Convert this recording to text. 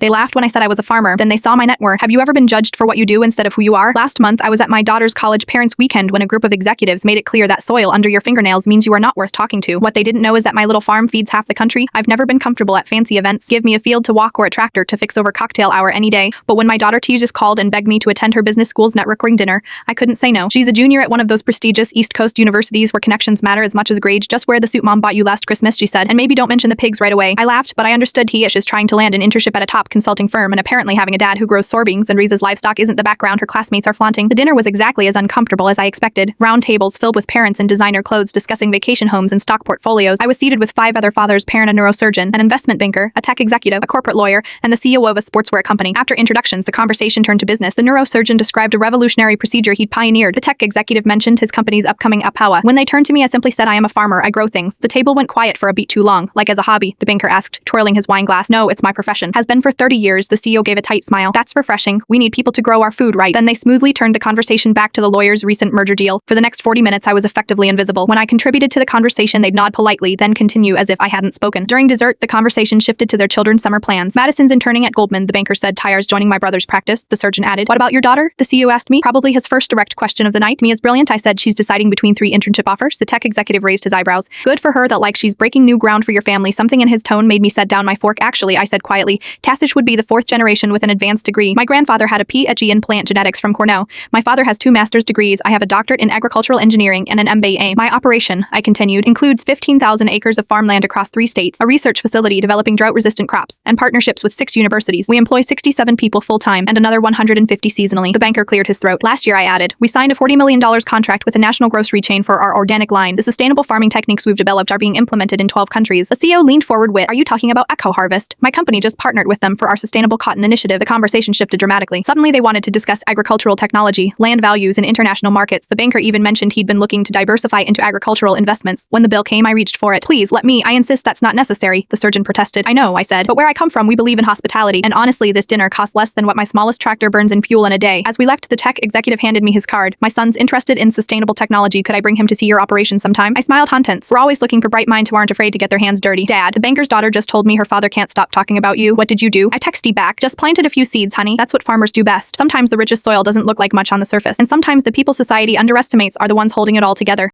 They laughed when I said I was a farmer. Then they saw my net worth. Have you ever been judged for what you do instead of who you are? Last month, I was at my daughter's college parents' weekend when a group of executives made it clear that soil under your fingernails means you are not worth talking to. What they didn't know is that my little farm feeds half the country. I've never been comfortable at fancy events. Give me a field to walk or a tractor to fix over cocktail hour any day. But when my daughter T just called and begged me to attend her business school's networking dinner, I couldn't say no. She's a junior at one of those prestigious East Coast universities where connections matter as much as grades. Just wear the suit mom bought you last Christmas, she said, and maybe don't mention the pigs right away. I laughed, but I understood T-ish is trying to land an internship at a top consulting firm, and apparently having a dad who grows soybeans and raises livestock isn't the background her classmates are flaunting. The dinner was exactly as uncomfortable as I expected. Round tables filled with parents in designer clothes discussing vacation homes and stock portfolios. I was seated with 5 other fathers, parent, a neurosurgeon, an investment banker, a tech executive, a corporate lawyer, and the CEO of a sportswear company. After introductions, the conversation turned to business. The neurosurgeon described a revolutionary procedure he'd pioneered. The tech executive mentioned his company's upcoming Apawa. When they turned to me, I simply said, I am a farmer, I grow things. The table went quiet for a beat too long. Like as a hobby? The banker asked, twirling his wine glass. No, it's my profession. Has been for 30 years. The CEO gave a tight smile. That's refreshing. We need people to grow our food, right? Then they smoothly turned the conversation back to the lawyer's recent merger deal. For the next 40 minutes, I was effectively invisible. When I contributed to the conversation, they'd nod politely, then continue as if I hadn't spoken. During dessert, the conversation shifted to their children's summer plans. Madison's interning at Goldman, the banker said. Tyer's joining my brother's practice, the surgeon added. What about your daughter? The CEO asked me. Probably his first direct question of the night. Mia's brilliant, I said. She's deciding between 3 internship offers. The tech executive raised his eyebrows. Good for her, that like she's breaking new ground for your family. Something in his tone made me set down my fork. Actually, I said quietly, Tassich would be the 4th generation with an advanced degree. My grandfather had a Ph.D. in plant genetics from Cornell. My father has 2 master's degrees. I have a doctorate in agricultural engineering and an MBA. My operation, I continued, includes 15,000 acres of farmland across 3 states, a research facility developing drought-resistant crops, and partnerships with 6 universities. We employ 67 people full-time and another 150 seasonally. The banker cleared his throat. Last year, I added, we signed a $40 million contract with a national grocery chain for our organic line. The sustainable farming techniques we've developed are being implemented in 12 countries. The CEO leaned forward with, are you talking about Echo Harvest? My company just partnered with them for our sustainable cotton initiative. The conversation shifted dramatically. Suddenly, they wanted to discuss agricultural technology, land values, and international markets. The banker even mentioned he'd been looking to diversify into agricultural investments. When the bill came, I reached for it. Please, let me. I insist that's not necessary. The surgeon protested. I know, I said, but where I come from, we believe in hospitality. And honestly, this dinner cost less than what my smallest tractor burns in fuel in a day. As we left, the tech executive handed me his card. My son's interested in sustainable technology. Could I bring him to see your operation sometime? I smiled. Contents. We're always looking for bright minds who aren't afraid to get their hands dirty. Dad, the banker's daughter just told me her father can't stop talking about you. What did you do? I texted back. Just planted a few seeds, honey. That's what farmers do best. Sometimes the richest soil doesn't look like much on the surface, and sometimes the people society underestimates are the ones holding it all together.